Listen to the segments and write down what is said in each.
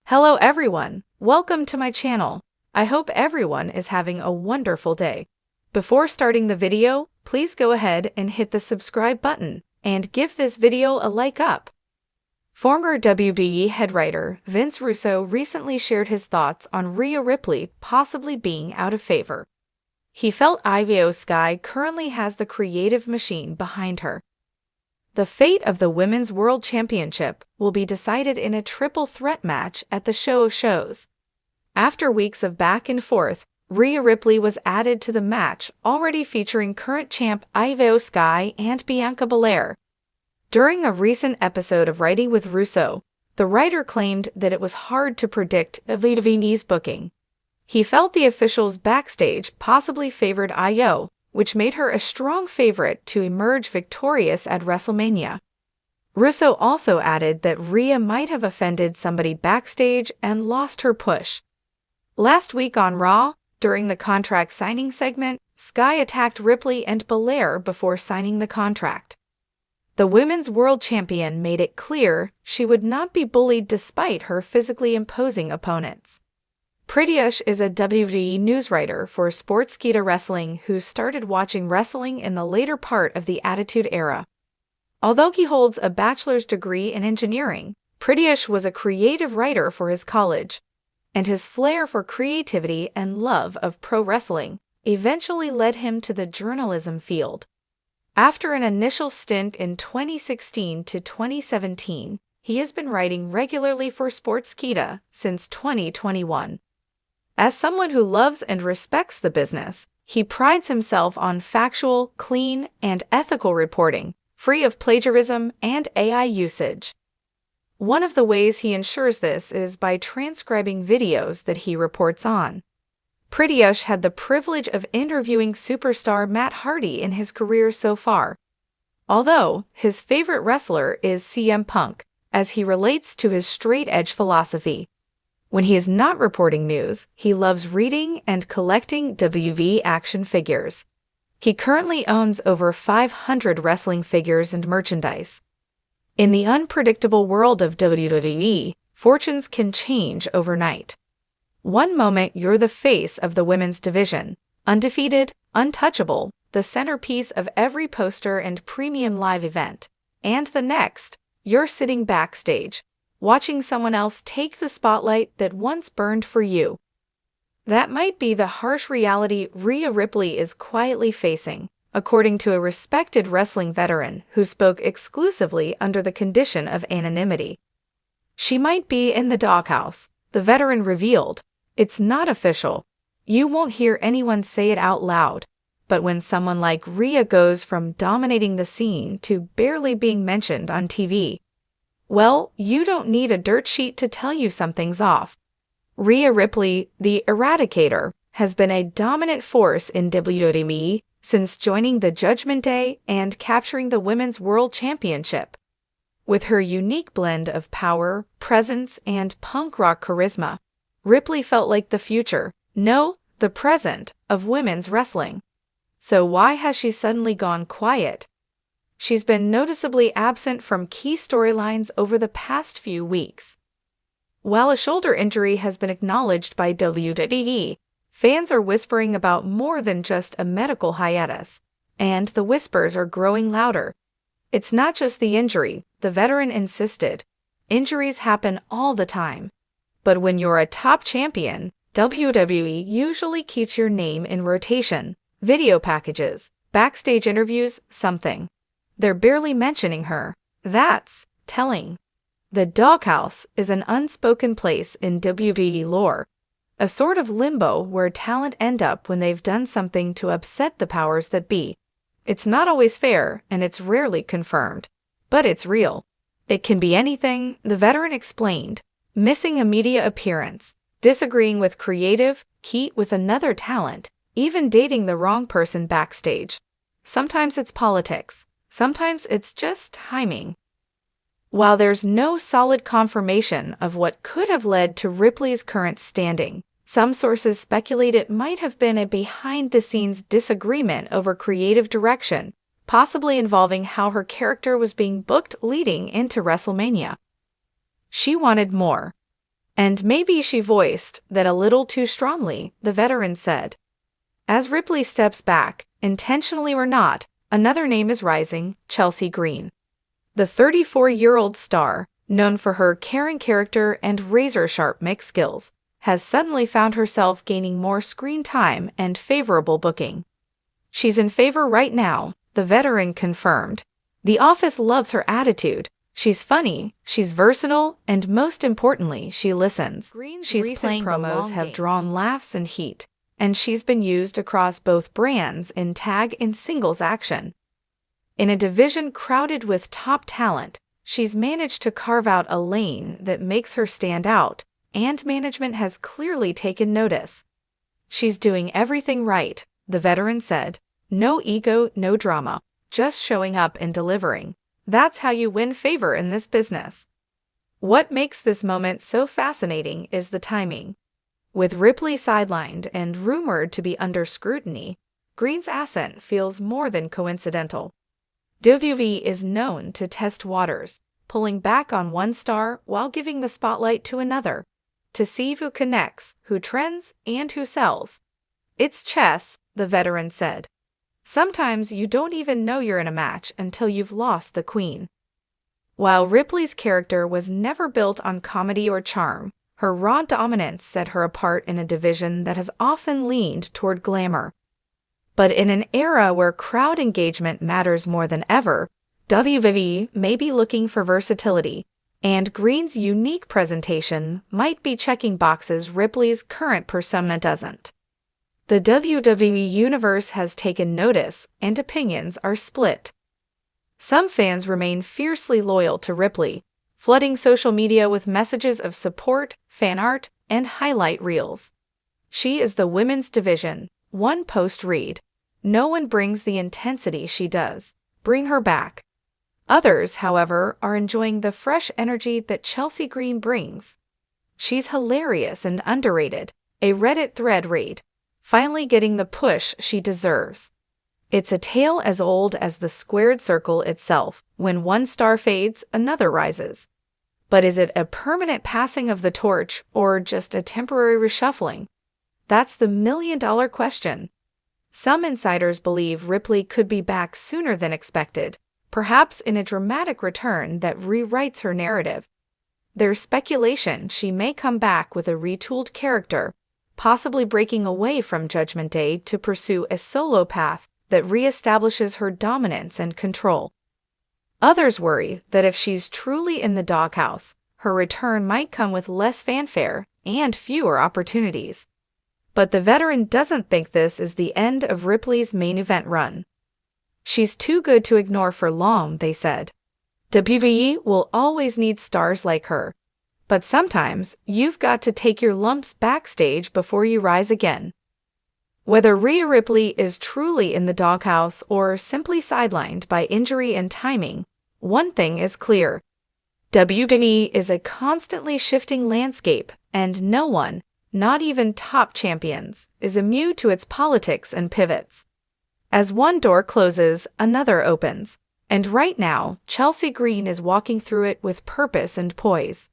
Hello everyone, welcome to my channel. I hope everyone is having a wonderful day. Before starting the video, please go ahead and hit the subscribe button and give this video a like up. Former WWE head writer Vince Russo recently shared his thoughts on Rhea Ripley possibly being out of favor. He felt Io Sky currently has the creative machine behind her. The fate of the Women's World Championship will be decided in a triple threat match at the Show of Shows. After weeks of back and forth, Rhea Ripley was added to the match, already featuring current champ Io Sky and Bianca Belair. During a recent episode of Writing with Russo, the writer claimed that it was hard to predict WWE's booking. He felt the officials backstage possibly favored Io, which made her a strong favorite to emerge victorious at WrestleMania. Russo also added that Rhea might have offended somebody backstage and lost her push. Last week on Raw, during the contract signing segment, Sky attacked Ripley and Belair before signing the contract. The Women's World Champion made it clear she would not be bullied despite her physically imposing opponents. Prityash is a WWE news writer for Sportskeeda Wrestling who started watching wrestling in the later part of the Attitude Era. Although he holds a bachelor's degree in engineering, Prityash was a creative writer for his college, and his flair for creativity and love of pro wrestling eventually led him to the journalism field. After an initial stint in 2016 to 2017, he has been writing regularly for Sportskeeda since 2021. As someone who loves and respects the business, he prides himself on factual, clean, and ethical reporting, free of plagiarism and AI usage. One of the ways he ensures this is by transcribing videos that he reports on. Prityash had the privilege of interviewing superstar Matt Hardy in his career so far, although his favorite wrestler is CM Punk, as he relates to his straight-edge philosophy. When he is not reporting news, he loves reading and collecting WWE action figures. He currently owns over 500 wrestling figures and merchandise. In the unpredictable world of WWE, fortunes can change overnight. One moment you're the face of the women's division, undefeated, untouchable, the centerpiece of every poster and premium live event, and the next, you're sitting backstage, watching someone else take the spotlight that once burned for you. That might be the harsh reality Rhea Ripley is quietly facing, according to a respected wrestling veteran who spoke exclusively under the condition of anonymity. She might be in the doghouse, the veteran revealed. It's not official. You won't hear anyone say it out loud. But when someone like Rhea goes from dominating the scene to barely being mentioned on TV, well, you don't need a dirt sheet to tell you something's off. Rhea Ripley, the Eradicator, has been a dominant force in WWE since joining the Judgment Day and capturing the Women's World Championship. With her unique blend of power, presence, and punk rock charisma, Ripley felt like the future, no, the present, of women's wrestling. So why has she suddenly gone quiet? She's been noticeably absent from key storylines over the past few weeks. While a shoulder injury has been acknowledged by WWE, fans are whispering about more than just a medical hiatus, and the whispers are growing louder. It's not just the injury, the veteran insisted. Injuries happen all the time. But when you're a top champion, WWE usually keeps your name in rotation, video packages, backstage interviews, something. They're barely mentioning her. That's telling. The doghouse is an unspoken place in WWE lore, a sort of limbo where talent end up when they've done something to upset the powers that be. It's not always fair, and it's rarely confirmed. But it's real. It can be anything, the veteran explained. Missing a media appearance, disagreeing with creative, heat with another talent, even dating the wrong person backstage. Sometimes it's politics. Sometimes it's just timing. While there's no solid confirmation of what could have led to Ripley's current standing, some sources speculate it might have been a behind-the-scenes disagreement over creative direction, possibly involving how her character was being booked leading into WrestleMania. She wanted more. And maybe she voiced that a little too strongly, the veteran said. As Ripley steps back, intentionally or not, another name is rising, Chelsea Green. The 34-year-old star, known for her caring character and razor-sharp mic skills, has suddenly found herself gaining more screen time and favorable booking. She's in favor right now, the veteran confirmed. The office loves her attitude. She's funny, she's versatile, and most importantly, she listens. She's recent promos have drawn laughs and heat, and she's been used across both brands in tag and singles action. In a division crowded with top talent, she's managed to carve out a lane that makes her stand out, and management has clearly taken notice. She's doing everything right, the veteran said. No ego, no drama, just showing up and delivering. That's how you win favor in this business. What makes this moment so fascinating is the timing. With Ripley sidelined and rumored to be under scrutiny, Green's ascent feels more than coincidental. WWE is known to test waters, pulling back on one star while giving the spotlight to another, to see who connects, who trends, and who sells. It's chess, the veteran said. Sometimes you don't even know you're in a match until you've lost the queen. While Ripley's character was never built on comedy or charm, her raw dominance set her apart in a division that has often leaned toward glamour. But in an era where crowd engagement matters more than ever, WWE may be looking for versatility, and Green's unique presentation might be checking boxes Ripley's current persona doesn't. The WWE Universe has taken notice, and opinions are split. Some fans remain fiercely loyal to Ripley, flooding social media with messages of support, fan art, and highlight reels. She is the women's division, one post read. No one brings the intensity she does. Bring her back. Others, however, are enjoying the fresh energy that Chelsea Green brings. She's hilarious and underrated, a Reddit thread read. Finally getting the push she deserves. It's a tale as old as the squared circle itself. When one star fades, another rises. But is it a permanent passing of the torch or just a temporary reshuffling? That's the million-dollar question. Some insiders believe Ripley could be back sooner than expected, perhaps in a dramatic return that rewrites her narrative. There's speculation she may come back with a retooled character, possibly breaking away from Judgment Day to pursue a solo path that reestablishes her dominance and control. Others worry that if she's truly in the doghouse, her return might come with less fanfare and fewer opportunities. But the veteran doesn't think this is the end of Ripley's main event run. She's too good to ignore for long, they said. WWE will always need stars like her. But sometimes, you've got to take your lumps backstage before you rise again. Whether Rhea Ripley is truly in the doghouse or simply sidelined by injury and timing, one thing is clear. WWE is a constantly shifting landscape, and no one, not even top champions, is immune to its politics and pivots. As one door closes, another opens. And right now, Chelsea Green is walking through it with purpose and poise.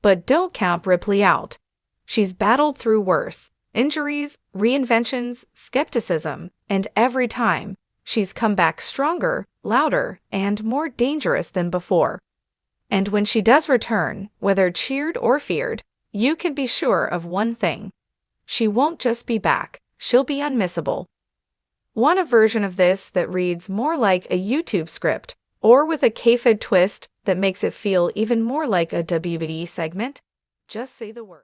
But don't count Ripley out. She's battled through worse. Injuries, reinventions, skepticism, and every time, she's come back stronger, louder, and more dangerous than before. And when she does return, whether cheered or feared, you can be sure of one thing. She won't just be back, she'll be unmissable. Want a version of this that reads more like a YouTube script, or with a kayfabe twist that makes it feel even more like a WWE segment? Just say the word.